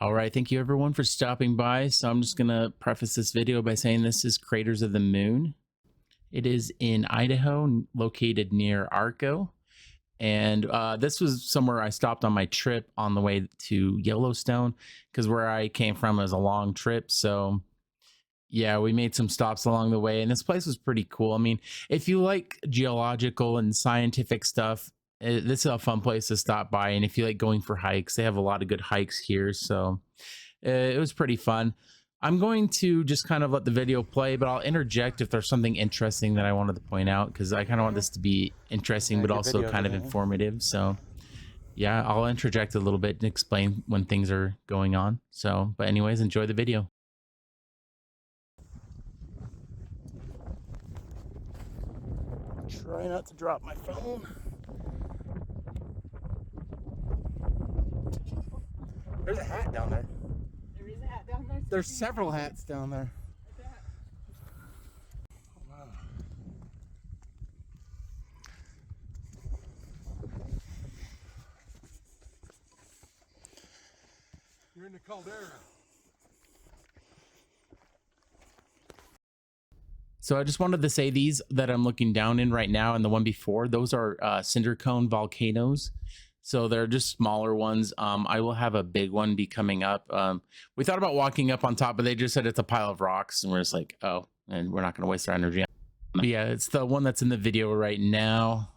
All right, thank you everyone for stopping by. So I'm just gonna preface this video by saying this is Craters of the Moon. It is in Idaho, located near Arco. And this was somewhere I stopped on my trip on the way to Yellowstone, because where I came from is a long trip. So yeah, we made some stops along the way, and this place was pretty cool. I mean, if you like geological and scientific stuff, this is a fun place to stop by. And if you like going for hikes, they have a lot of good hikes here. So it was pretty fun. I'm going to just kind of let the video play, but I'll interject if there's something interesting that I wanted to point out, because I kind of want this to be interesting, but also kind of informative. So yeah, I'll interject a little bit and explain when things are going on. So, but anyways, enjoy the video. Try not to drop my phone. There's a hat down there. There is a hat down there? There's several hats down there. Wow. You're in the caldera. So I just wanted to say these that I'm looking down in right now and the one before, those are cinder cone volcanoes. So they're just smaller ones. I will have a big one be coming up. We thought about walking up on top, but they just said it's a pile of rocks, and we're just like, oh, and we're not going to waste our energy. But yeah, it's the one that's in the video right now.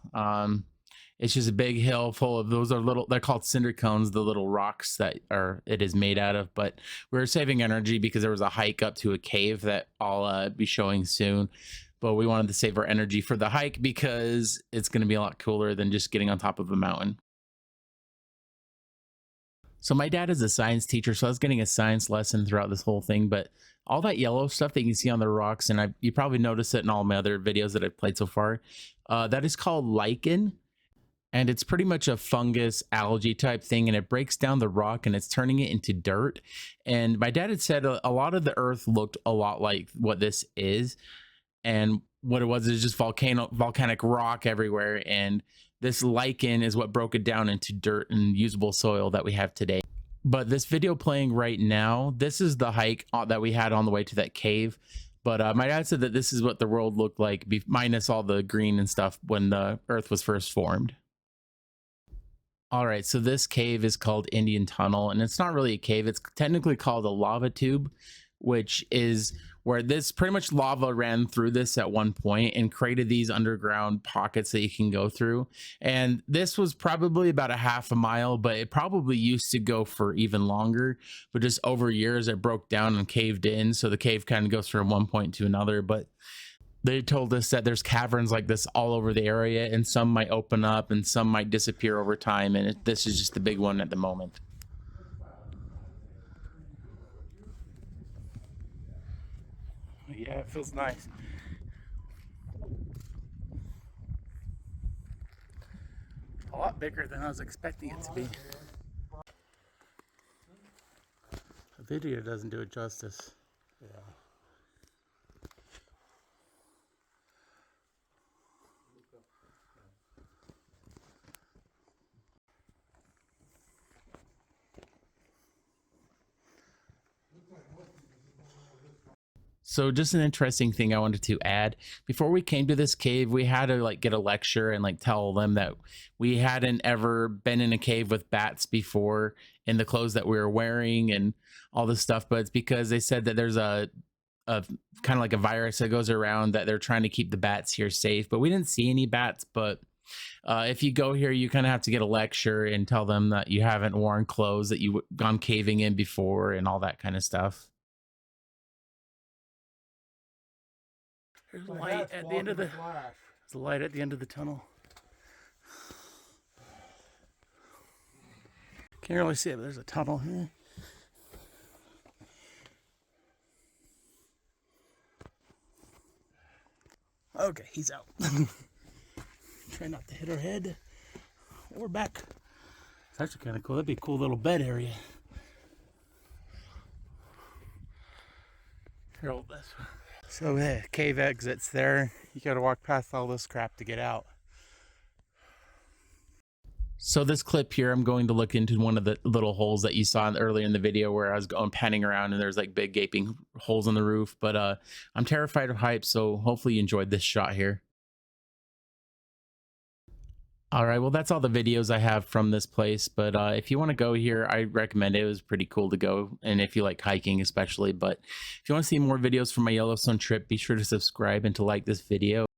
It's just a big hill full of those are little, they're called cinder cones, the little rocks that it is made out of. But we're saving energy because there was a hike up to a cave that I'll be showing soon. But we wanted to save our energy for the hike because it's going to be a lot cooler than just getting on top of a mountain. So my dad is a science teacher, so I was getting a science lesson throughout this whole thing. But all that yellow stuff that you can see on the rocks, and you probably noticed it in all my other videos that I've played so far, that is called lichen. And it's pretty much a fungus algae type thing, and it breaks down the rock and it's turning it into dirt. And my dad had said a lot of the earth looked a lot like what this is. And what it was is just volcanic rock everywhere. And this lichen is what broke it down into dirt and usable soil that we have today. But this video playing right now, this is the hike that we had on the way to that cave. But my dad said that this is what the world looked like, minus all the green and stuff, when the earth was first formed. All right, so this cave is called Indian Tunnel, and it's not really a cave. It's technically called a lava tube, which is where this pretty much lava ran through this at one point and created these underground pockets that you can go through. And this was probably about a half a mile, but it probably used to go for even longer. But just over years, it broke down and caved in. So the cave kind of goes from one point to another. But they told us that there's caverns like this all over the area, and some might open up and some might disappear over time. And this is just the big one at the moment. Yeah, it feels nice. A lot bigger than I was expecting it to be. The video doesn't do it justice. Yeah. So just an interesting thing I wanted to add. Before we came to this cave, we had to get a lecture and tell them that we hadn't ever been in a cave with bats before in the clothes that we were wearing and all this stuff. But it's because they said that there's a kind of like a virus that goes around that they're trying to keep the bats here safe. But we didn't see any bats. But if you go here, you kind of have to get a lecture and tell them that you haven't worn clothes that you've gone caving in before and all that kind of stuff. There's a light at the end of the there's a light at the end of the tunnel. Can't really see it, but there's a tunnel here. Okay, he's out. Try not to hit her head or back. It's actually kind of cool. That'd be a cool little bed area. Here, hold this. So the cave exits there. You gotta walk past all this crap to get out. So this clip here, I'm going to look into one of the little holes that you saw earlier in the video where I was going panning around and there's like big gaping holes in the roof. But I'm terrified of heights, so hopefully you enjoyed this shot here. All right, well, that's all the videos I have from this place. But if you want to go here, I recommend it. It was pretty cool to go. And if you like hiking, especially. But if you want to see more videos from my Yellowstone trip, be sure to subscribe and to like this video.